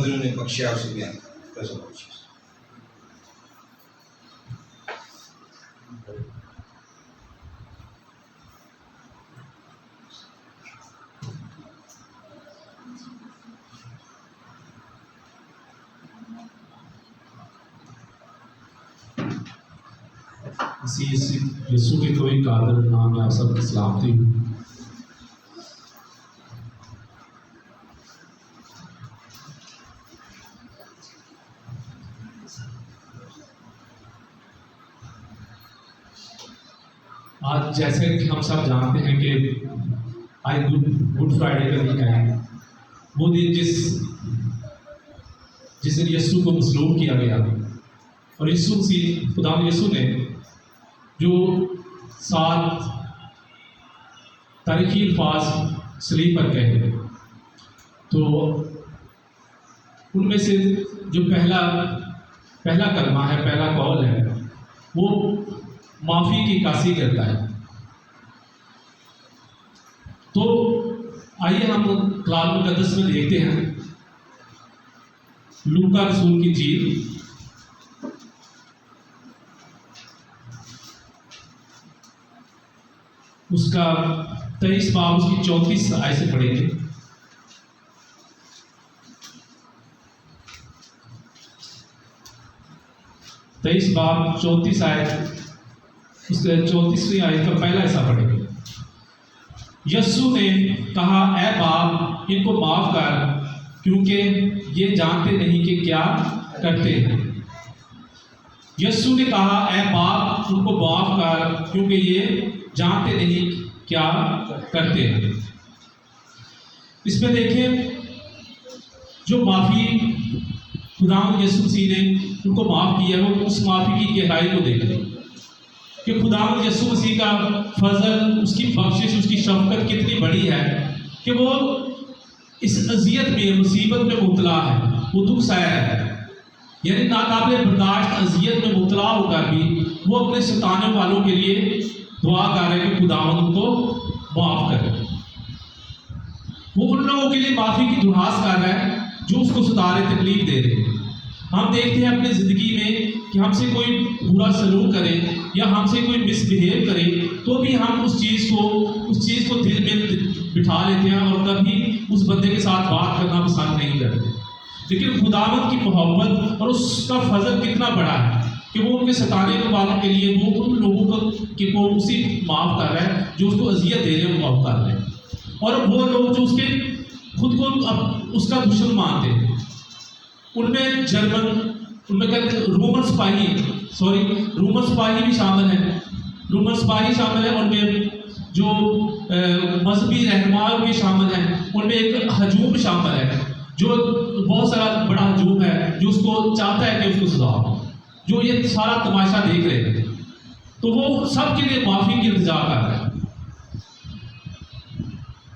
انہوں نے بخشا اسے بیان کر یسوع کے کوئی قادر نام میں آپ سب کی سلامتی ہوں۔ آج جیسے کہ ہم سب جانتے ہیں کہ آج گڈ فرائیڈے کا دن ہے، وہ دن جس دن یسوع کو مصلوب کیا گیا، اور خدا یسوع نے جو 7 تاریخی الفاظ صلیب پر کہے، تو ان میں سے جو پہلا کلمہ ہے، پہلا قول ہے، وہ معافی کی عکاسی کرتا ہے۔ تو آئیے ہم کلام مقدس میں دیکھتے ہیں لوکا رسول کی انجیل اس کا 23 باب اس کی 34 آیت سے پڑھیں گے۔ باب 34 آیت، اس کے 34ویں آیت کا پہلا حصہ پڑھیں گے۔ یسوع نے کہا، اے باپ ان کو معاف کر، کیونکہ یہ جانتے نہیں کہ کیا کرتے ہیں۔ یسوع نے کہا، اے باپ ان کو معاف کر، کیونکہ یہ جانتے نہیں کیا کرتے ہیں۔ اس میں دیکھیں جو معافی خداوند یسوع مسیح نے ان کو معاف کیا، وہ اس معافی کی گہرائی کو دیکھیں کہ خداوند یسوع مسیح کا فضل، اس کی بخشش، اس کی شفقت کتنی بڑی ہے کہ وہ اس اذیت میں، مصیبت میں مبتلا ہے، وہ دکھ سایا ہے، یعنی ناقابل برداشت اذیت میں مبتلا ہو کر بھی وہ اپنے ستانے والوں کے لیے دعا کر رہے کہ خداوند ان کو معاف کرے۔ وہ ان لوگوں کے لیے معافی کی درخواست کر رہا ہے جو اس کو ستا رہے، تکلیف دے رہے۔ ہم دیکھتے ہیں اپنی زندگی میں کہ ہم سے کوئی برا سلوک کرے یا ہم سے کوئی مس بہیو کرے تو بھی ہم اس چیز کو دل میں بٹھا لیتے ہیں اور کبھی اس بندے کے ساتھ بات کرنا پسند نہیں کرتے۔ لیکن خداوند کی محبت اور اس کا فضل کتنا بڑا ہے کہ وہ ان کے ستانے والوں کے لیے وہ ان لوگوں کو اسی معاف کر رہا ہے جو اس کو اذیت دے رہے ہیں، معاف کر رہے ہیں۔ اور وہ لوگ جو اس کے خود کو اس کا دشمن مانتے ہیں، ان میں رومن سپاہی بھی شامل ہیں، ان میں جو مذہبی رہنما بھی شامل ہیں، ان میں ایک ہجوم شامل ہے جو بہت سارا بڑا ہجوم ہے جو اس کو چاہتا ہے کہ اس کو سزا ہو، جو یہ سارا تماشا دیکھ رہے ہیں، تو وہ سب کے لیے معافی کی التجا کر رہے ہیں۔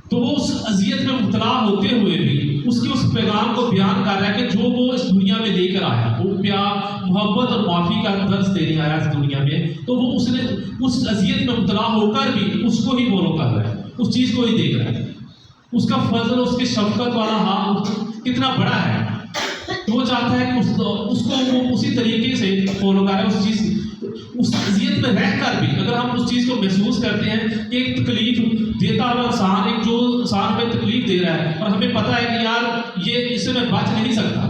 تو وہ اس اذیت میں مبتلا ہوتے ہوئے بھی اس پیغام کو بیان کر رہا ہے کہ جو وہ اس دنیا میں لے کر آیا، وہ پیار، محبت اور معافی کا درس دینے آیا اس دنیا میں، تو وہ اس نے اس اذیت میں مبتلا ہو کر بھی اس کو ہی فالو کر رہا ہے، اس چیز کو ہی دیکھ رہا ہے۔ اس کا فضل، اس کی شفقت والا ہاتھ کتنا بڑا ہے، وہ چاہتا ہے کہ اس کو وہ اسی طریقے سے فالو کر رہا ہے۔ اس اذیت میں رہ کر بھی اگر ہم اس چیز کو محسوس کرتے ہیں کہ ایک تکلیف دیتا ہوا انسان، ایک جو انسان میں تکلیف دے رہا ہے اور ہمیں پتہ ہے کہ یار یہ اس سے میں بچ نہیں سکتا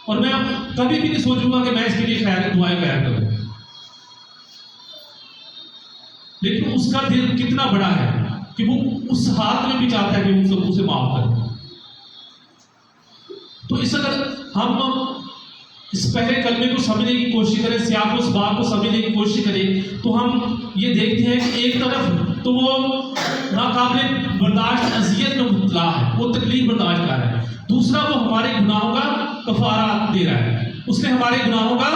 اور میں کبھی بھی نہیں سوچوں گا کہ میں اس کے لیے دعائیں خیر کروں، لیکن اس کا دل کتنا بڑا ہے کہ وہ اس حالت میں بھی چاہتا ہے کہ اسے معاف کرے۔ تو اگر ہم اس پہلے کلمے کو سمجھنے کی کوشش کریں، سیاق و سباق کو سمجھنے کی کوشش کریں، تو ہم یہ دیکھتے ہیں کہ ایک طرف تو وہ ناقابل برداشت اذیت میں مبتلا ہے، وہ تکلیف برداشت کر رہا ہے، دوسرا وہ ہمارے گناہوں کا کفارہ دے رہا ہے، اس نے ہمارے گناہوں کا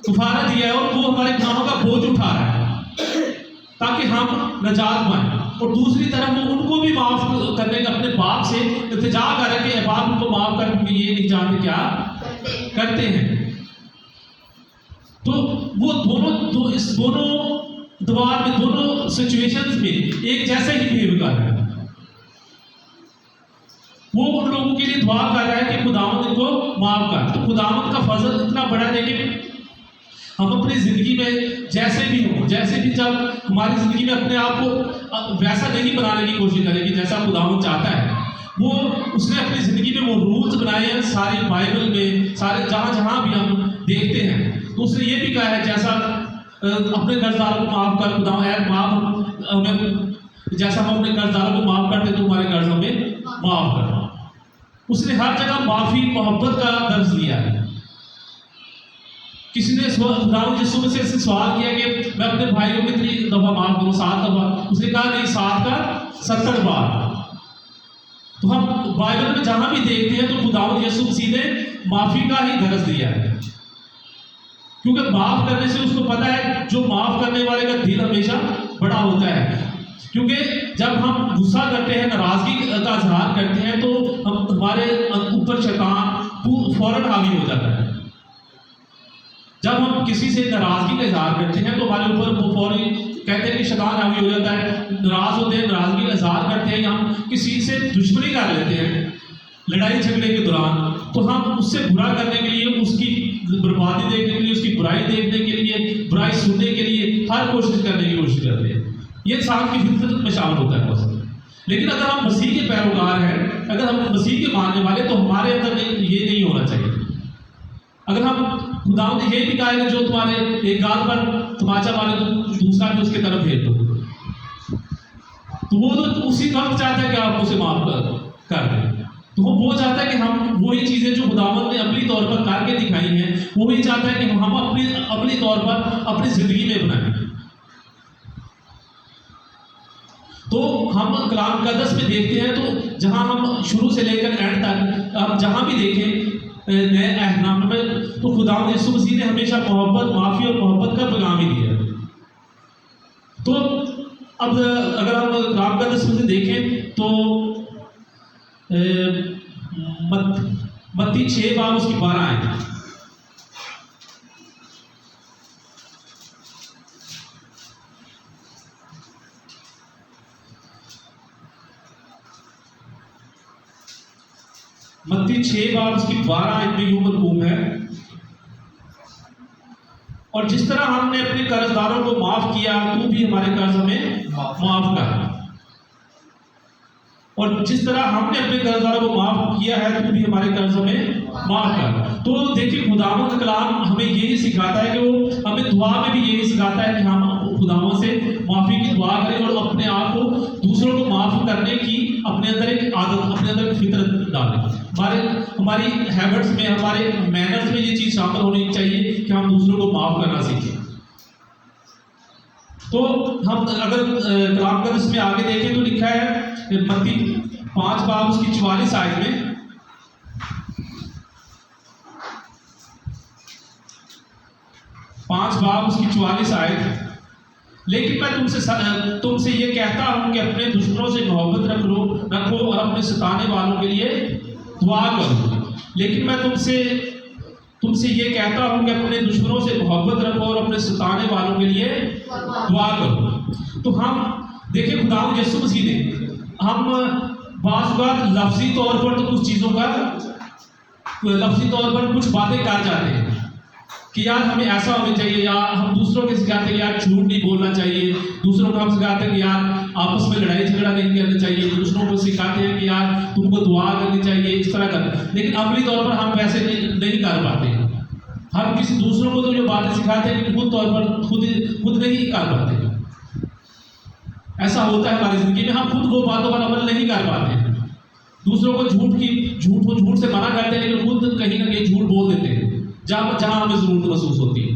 کفارہ دیا ہے اور وہ ہمارے گناہوں کا بوجھ اٹھا رہا ہے تاکہ ہم نجات پائیں۔ اور دوسری طرف وہ ان کو بھی معاف کرنے کا اپنے باپ سے التجا کر رہا ہے کہ اے باپ ان کو معاف کر، کیونکہ یہ نہیں جانتے کیا کرتے ہیں۔ تو وہ اس دونوں دوار میں، دونوں سچویشنز میں ایک جیسے ہی بہیو کر رہے ہیں۔ وہ ان لوگوں کے لیے دعا کر رہا ہے کہ خداوند ان کو معاف کر. تو خداوند کا فضل اتنا بڑا ہے. لیکن ہم اپنی زندگی میں جیسے بھی جب ہماری زندگی میں اپنے آپ کو ویسا نہیں بنانے کی کوشش کریں کہ جیسا خداوند چاہتا ہے. وہ اس نے اپنی زندگی میں وہ رولز بنائے ہیں ساری بائبل میں، سارے جہاں بھی ہم دیکھتے ہیں. تو اس نے یہ بھی کہا ہے جیسا اپنے قرضداروں کو معاف کر، خدا اے معاف ہمیں جیسا ہم اپنے قرضداروں کو معاف کرتے تو ہمارے قرض ہمیں معاف کر. اس نے ہر جگہ معافی، محبت کا درس دیا ہے. کسی نے خداوند یسوع مسیح سے سوال کیا کہ میں اپنے بھائی کو کتنی دفعہ معاف کروں؟ 7 دفعہ. اس نے کہا نہیں، 7 کا 70 بار. تو ہم بائبل میں جہاں بھی دیکھتے ہیں تو خداوند یسوع مسیح نے معافی کا ہی درس دیا ہے، کیونکہ معاف کرنے سے اس کو پتا ہے جو معاف کرنے والے کا دل ہمیشہ بڑا ہوتا ہے. کیونکہ جب ہم غصہ کرتے ہیں، ناراضگی کا اظہار کرتے ہیں تو ہمارے اوپر شیطان فوراً حاوی ہو جاتا ہے. جب ہم کسی سے ناراضگی کا اظہار کرتے ہیں تو ہمارے اوپر وہ فوری کہتے ہیں کہ شیطان حاوی ہو جاتا ہے. ناراض ہوتے ہیں، ناراضگی کا اظہار کرتے ہیں، یا ہم کسی سے دشمنی کر لیتے ہیں لڑائی جھگڑے کے دوران، تو ہم اس سے برا کرنے کے لیے، اس کی بربادی دیکھنے کے لیے، اس کی برائی دیکھنے کے لیے، برائی سننے کے لیے ہر کوشش کرنے کی کوشش کرتے ہیں. یہ انسان کی فطرت میں شامل ہوتا ہے بس. لیکن اگر ہم مسیح کے پیروکار ہیں، اگر ہم مسیح کے ماننے والے، تو ہمارے اندر یہ نہیں ہونا چاہیے. اگر ہم خداوند نے یہ بھی کہا ہے کہ جو تمہارے ایک گال پر تماچا مارے تو دوسرا بھی اس کی طرف بھیج دو، تو وہ تو اسی وقت چاہتا ہے کہ آپ اسے معاف کر دیں. تو وہ چاہتا ہے کہ ہم وہی چیزیں جو خداوند نے عملی طور پر کر کے دکھائی ہیں، وہی چاہتا ہے کہ ہم اپنی عملی طور پر اپنی زندگی میں بنائیں. تو ہم کلام مقدس میں دیکھتے ہیں تو جہاں ہم شروع سے لے کر اینڈ تک ہم جہاں بھی دیکھیں نئے عہد نامے میں، تو خداوند یسوع مسیح نے ہمیشہ محبت، معافی اور محبت کا پیغام ہی دیا. تو اب اگر ہم کلام مقدس میں دیکھیں تو متی 6 باب اس کی 12 آئے. متی 6 باب اس کی 12 آیت میں یوں مرقوم ہے، اور جس طرح ہم نے اپنے قرض داروں کو معاف کیا تو بھی ہمارے قرض ہمیں معاف کر. اور جس طرح ہم نے اپنے قرض داروں کو معاف کیا ہے تو بھی ہمارے قرض ہمیں معاف کر. تو دیکھیے خداوند کا کلام ہمیں یہی سکھاتا ہے کہ وہ ہمیں دعا میں بھی یہی سکھاتا ہے کہ ہم خداوند سے معافی کی دعا کریں اور اپنے آپ کو دوسروں کو معاف کرنے کی اپنے اندر ایک عادت، اپنے اندر ایک فطرت ڈالیں. ہماری ہیبٹس میں، ہمارے مینرز میں یہ چیز شامل ہونی چاہیے کہ ہم دوسروں کو معاف کرنا سیکھیں. تو ہم اگر کلام مقدس میں آگے دیکھیں تو لکھا ہے متی 5 باب اس کی 44 آیت میں، اس کی 44 آیت، لیکن میں تم سے یہ کہتا ہوں کہ اپنے دشمنوں سے محبت رکھو اور اپنے ستانے والوں کے لیے دعا کرو. لیکن میں تم سے یہ کہتا ہوں کہ اپنے دشمنوں سے محبت رکھو اور اپنے ستانے والوں کے لیے دعا کرو. تو ہم دیکھیں خداوند یسوع مسیح نے، ہم بعض اوقات لفظی طور پر تو کچھ چیزوں کا لفظی طور پر کچھ باتیں کر جاتے ہیں کہ یار ہمیں ایسا ہونا چاہیے، یا ہم دوسروں کے سکھاتے ہیں یار جھوٹ نہیں بولنا چاہیے، دوسروں کو ہم سکھاتے ہیں کہ یار آپس میں لڑائی جھگڑا نہیں کرنا چاہیے، دوسروں کو سکھاتے ہیں کہ یار تم کو دعا کرنی چاہیے، اس طرح کرنا. لیکن عملی طور پر ہم ویسے نہیں کر پاتے. ہم کسی دوسروں کو تو جو باتیں سکھاتے ہیں خود طور پر خود نہیں کر پاتے. ایسا ہوتا ہے ہماری زندگی میں، ہم خود وہ باتوں پر عمل نہیں کر پاتے. دوسروں کو جھوٹ سے منع کرتے ہیں، لیکن خود کہیں نہ کہیں جھوٹ بول دیتے ہیں جہاں ہمیں ضرورت محسوس ہوتی ہے.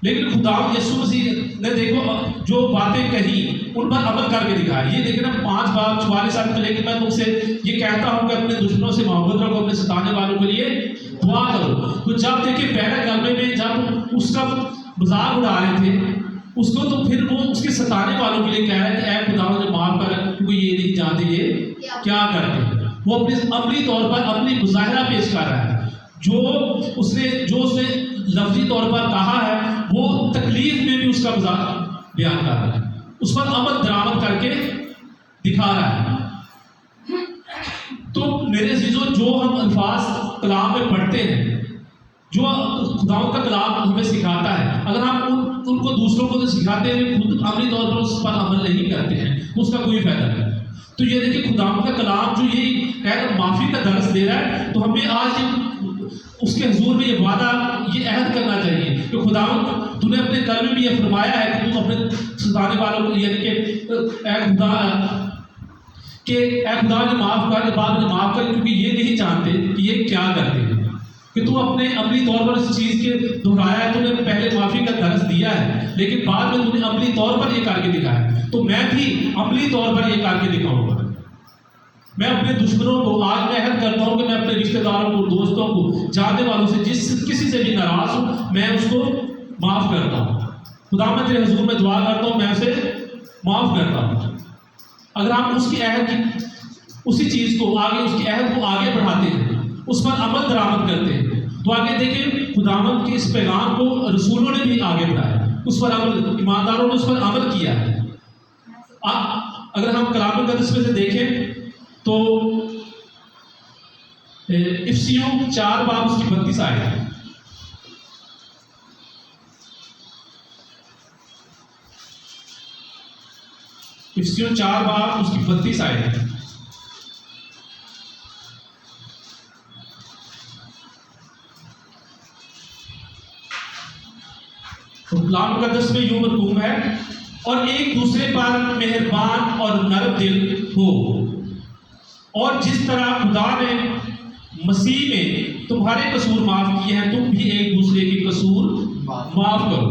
لیکن خداوند یسوع مسیح نے دیکھو جو باتیں کہی ان پر عمل کر کے دکھایا. یہ دیکھیں نا 5 باب 44 آیت میں، لیکن میں تم سے یہ کہتا ہوں کہ اپنے دشمنوں سے محبت رکھو، اپنے ستانے والوں کے لیے دعا کرو. تو جب دیکھیں پہلے کلمے میں جب اس کا مذاق اڑا رہے تھے اس کو، تو پھر وہ اس کے ستانے والوں کے لیے کہہ رہا ہے کہ اے خداوند نے معاف کر، کیونکہ یہ نہیں جانتے یہ کیا کرتے ہیں. وہ اپنے عملی طور پر اپنی مظاہرہ پیش کر رہا ہے. جو اس نے لفظی طور پر کہا ہے وہ تکلیف میں بھی اس کا مذاق بیان کر رہا ہے، اس پر عمل درآمد کر کے دکھا رہا ہے. تو میرے عزیزوں جو ہم الفاظ کلام میں پڑھتے ہیں، جو خداوند کا کلام ہمیں سکھاتا ہے، اگر ہم ان کو دوسروں کو تو سکھاتے ہیں، خود عملی طور پر اس پر عمل نہیں کرتے ہیں تو اس کا کوئی فائدہ نہیں۔ تو یہ دیکھیں خداوند کا کلام جو یہ کہہ معافی کا درس دے رہا ہے، تو ہمیں آج اس کے حضور میں یہ وعدہ، یہ عہد کرنا چاہیے کہ خداوند تو نے اپنے کلام میں بھی یہ فرمایا ہے کہ تو اپنے ستانے والوں کو، یعنی کہ اے خدا نے معاف کر، بعد میں معاف کر، کیونکہ یہ نہیں جانتے کہ یہ کیا کرتے ہیں، کہ تو اپنے عملی طور پر اس چیز کے دہرایا ہے، تو نے پہلے معافی کا درس دیا ہے لیکن بعد میں تو نے عملی طور پر یہ کر کے دکھایا، تو میں بھی عملی طور پر یہ کر کے دکھاؤں گا۔ میں اپنے دشمنوں کو آج میں عہد کرتا ہوں کہ میں اپنے رشتہ داروں کو، دوستوں کو، جاننے والوں سے کسی سے بھی ناراض ہوں، میں اس کو معاف کرتا ہوں۔ خدا میں تیرے حضور میں دعا کرتا ہوں، میں اسے معاف کرتا ہوں۔ اگر ہم اس کی عہد کی، اسی چیز کو آگے، اس کی عہد کو آگے بڑھاتے ہیں، اس پر عمل درآمد کرتے ہیں، تو آگے دیکھیں خداوند کے اس پیغام کو رسولوں نے بھی آگے بڑھایا، اس پر عمل، ایمانداروں نے اس پر عمل کیا ہے۔ اگر ہم کلام مقدس میں سے دیکھیں تو افسیوں 4 باب اس کی 32 آیت ہے۔ افسیوں 4 باب اس کی 32 آیت ہے۔ کلام مقدس میں یوں مرقوم ہے، اور ایک دوسرے پر مہربان اور نرم دل ہو، اور جس طرح خدا نے مسیح میں تمہارے قصور معاف کیے ہیں، تم بھی ایک دوسرے کے قصور معاف کرو،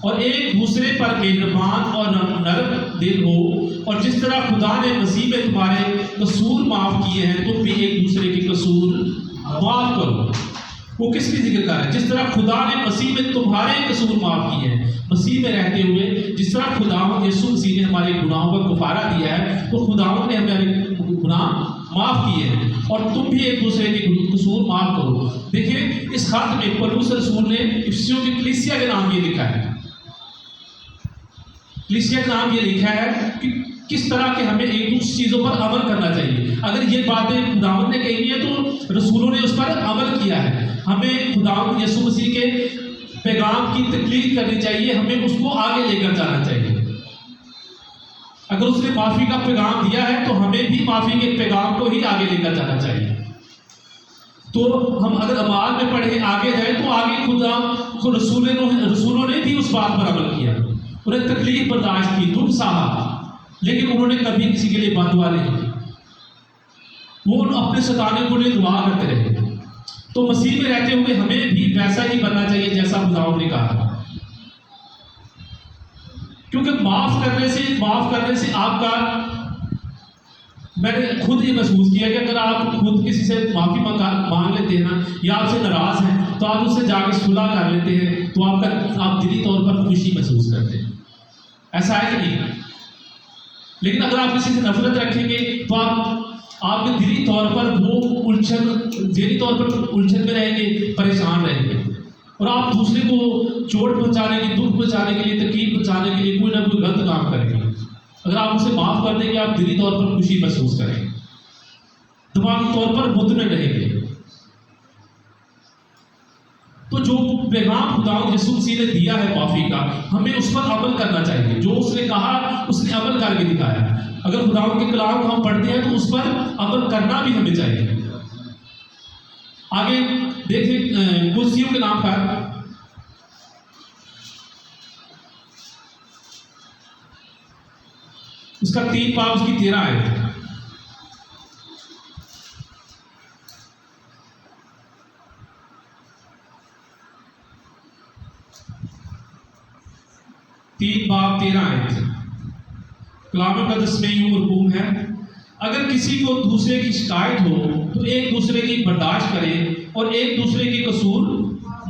اور ایک دوسرے پر مہربان اور نرم دل ہو، اور جس طرح خدا نے مسیح میں تمہارے قصور معاف کیے ہیں، تم بھی ایک دوسرے کے قصور معاف کرو۔ وہ کس کی ذکر کر رہا ہے؟ جس طرح خدا نے مسیح میں تمہارے قصور معاف کیے ہیں، مسیح میں رہتے ہوئے جس طرح خداوند یسوع مسیح نے ہمارے گناہوں کا کفارہ دیا ہے، تو خداوند نے ہمارے گناہ معاف کیے ہیں، اور تم بھی ایک دوسرے کے قصور معاف کرو۔ دیکھیں اس خط میں پولس رسول نے افسیوں کی کلیسیا کے نام یہ لکھا ہے، کلیسیا کا نام یہ لکھا ہے کہ کس طرح کہ ہمیں ایک دوسری چیزوں پر عمل کرنا چاہیے۔ اگر یہ باتیں خداوند نے کہی ہیں تو رسولوں نے اس پر عمل کیا ہے۔ ہمیں خداوند یسوع مسیح کے پیغام کی تکلیف کرنی چاہیے، ہمیں اس کو آگے لے کر جانا چاہیے۔ اگر اس نے معافی کا پیغام دیا ہے تو ہمیں بھی معافی کے پیغام کو ہی آگے لے کر جانا چاہیے۔ تو ہم اگر اعمال میں پڑھیں آگے جائیں تو آگے خدا کو رسولوں نے بھی اس بات پر عمل کیا، انہیں تکلیف برداشت کی، دکھ سہا، لیکن انہوں نے کبھی کسی کے لیے بد دعا نہیں کی، وہ اپنے ستانے کو لیے دعا کرتے رہے۔ تو مسیح میں رہتے ہوئے ہمیں بھی ویسا ہی بننا چاہیے جیسا خداوند نے کہا، کیونکہ معاف کرنے سے آپ کا، میں نے خود یہ محسوس کیا کہ اگر آپ خود کسی سے معافی مانگ لیتے ہیں نا، یا آپ سے ناراض ہیں تو آپ اس سے جا کے صلح کر لیتے ہیں، تو آپ دلی طور پر خوشی محسوس کرتے ہیں، ایسا ہے کہ نہیں؟ لیکن اگر آپ کسی سے نفرت رکھیں گے تو آپ کے دلی طور پر وہ ذہنی طور پر الجھن میں رہیں گے، پریشان رہیں گے، اور آپ دوسرے کو چوٹ پہنچانے کی، دکھ پہنچانے کے لیے، تکلیف پہنچانے کے لیے کوئی نہ کوئی غلط کام کریں گے۔ اگر آپ اسے معاف کر دیں گے، آپ دلی طور پر خوشی محسوس کریں گے، دماغی طور پر مطمئن رہیں گے۔ تو جو پیغام خداوند یسوع مسیح نے دیا ہے معافی کا، ہمیں اس پر عمل کرنا چاہیے، جو اس نے کہا اس نے عمل کر کے دکھایا۔ اگر خداوند کے کلام کو ہم پڑھتے ہیں تو اس پر عمل کرنا بھی ہمیں چاہیے۔ آگے دیکھیں کلسیوں کے نام پر، اس کا 3 باب اس کی 13 آیت۔ کلام مقدس میں یوں مرقوم ہے، اگر کسی کو دوسرے کی شکایت ہو تو ایک دوسرے کی برداشت کرے اور ایک دوسرے کے قصور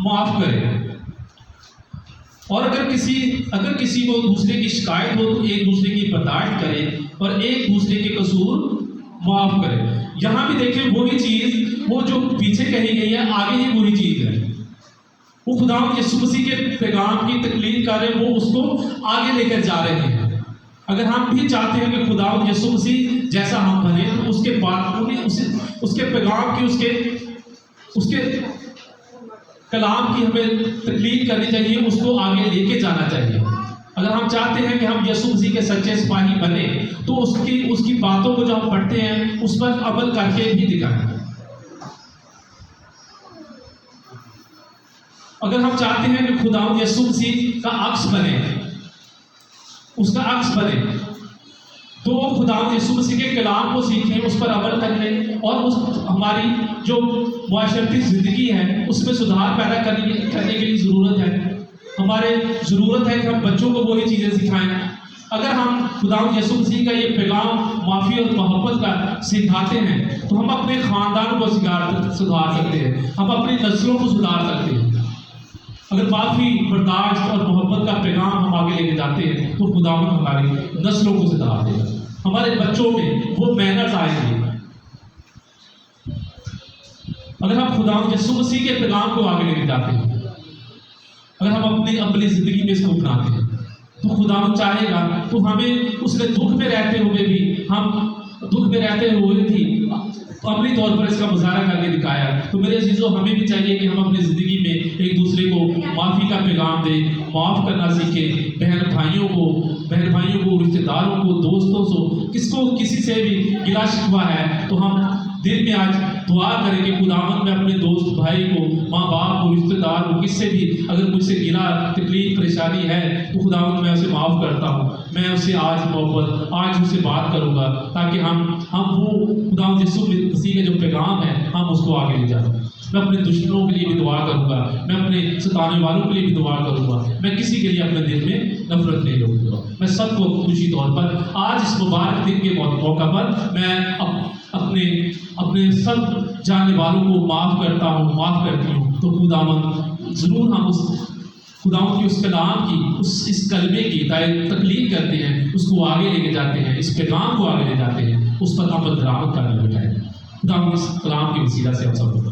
معاف کرے، اور اگر کسی کو دوسرے کی شکایت ہو تو ایک دوسرے کی برداشت کرے اور ایک دوسرے کے قصور معاف کرے۔ یہاں بھی دیکھیں وہی چیز، وہ جو پیچھے کہی گئی ہے آگے ہی وہی چیز ہے، وہ خداوند یسوع مسیح کے پیغام کی تکلیف کر رہے ہیں، وہ اس کو آگے لے کر جا رہے ہیں۔ اگر ہم بھی چاہتے ہیں کہ خداوند یسوع مسیح جیسا ہم بنے تو اس کے بعد اس کے پیغام کی اس کے کلام کی ہمیں تقلید کرنی چاہیے، اس کو آگے لے کے جانا چاہیے۔ اگر ہم چاہتے ہیں کہ ہم یسوع مسیح کے سچے سپاہی بنے تو اس کی باتوں کو جو ہم پڑھتے ہیں اس پر عمل کر کے بھی دکھائیں۔ اگر ہم چاہتے ہیں کہ خدا یسوع مسیح کا عکس بنے، اس کا عکس بنے، تو خدا یسوع مسیح کے کلام کو سیکھیں، اس پر عمل کریں، اور ہماری جو معاشرتی زندگی ہے اس میں سدھار پیدا کرنے کے لیے ضرورت ہے۔ ہمارے ضرورت ہے کہ ہم بچوں کو وہی چیزیں سکھائیں۔ اگر ہم خدا یسوع مسیح کا یہ پیغام معافی اور محبت کا سکھاتے ہیں تو ہم اپنے خاندان کو سدھار سکتے ہیں، ہم اپنی نسلوں کو سدھار سکتے ہیں۔ اگر معافی، برداشت اور محبت کا پیغام ہم آگے لے کے جاتے ہیں تو خدا ہماری نسلوں کو سدھار دے گا، ہمارے بچوں میں وہ محنت آئے گی۔ اگر ہم خدا یسوع مسیح کے پیغام کو آگے لے کے جاتے ہیں، اگر ہم اپنی زندگی میں اس کو اپناتے ہیں تو خدا چاہے گا تو ہمیں اس نے دکھ میں رہتے ہوئے بھی عملی طور پر اس کا مظاہرہ کر کے دکھایا۔ تو میرے عزیزوں، ہمیں بھی چاہیے کہ ہم اپنی زندگی میں ایک دوسرے کو معافی کا پیغام دیں، معاف کرنا سیکھیں، بہن بھائیوں کو، رشتے داروں کو، دوستوں کو، کسی سے بھی گلا شکوہ ہے تو ہم دل میں آج دعا کریں کہ خداوند میں اپنے دوست بھائی کو، ماں باپ کو، رشتے دار کو، کس سے بھی اگر مجھ سے گلا، تکلیف، پریشانی ہے تو خداوند میں اسے معاف کرتا ہوں، میں اسے آج اسے بات کروں گا تاکہ ہم وہ خداوند یسوع مسیح کا جو پیغام ہے ہم اس کو آگے لے جائیں۔ میں اپنے دشمنوں کے لیے بھی دعا کروں گا، میں اپنے ستانے والوں کے لیے بھی دعا کروں گا، میں کسی کے لیے اپنے دل میں نفرت نہیں رکھوں گا۔ میں سب کو خوشی طور پر آج اس مبارک دن کے موقع پر میں اپنے سب جاننے والوں کو معاف کرتی ہوں۔ تو خداوند ضرور ہم خداوند کی اس کلام کی، اس کلمے کی تقلید کرتے ہیں، اس کو آگے لے کے جاتے ہیں، اس پیغام کو آگے لے جاتے ہیں، اس پر عمل درآمد کرنے لگ جائیں۔ خداوند اس کلام کے وسیلہ سے ہم سب کو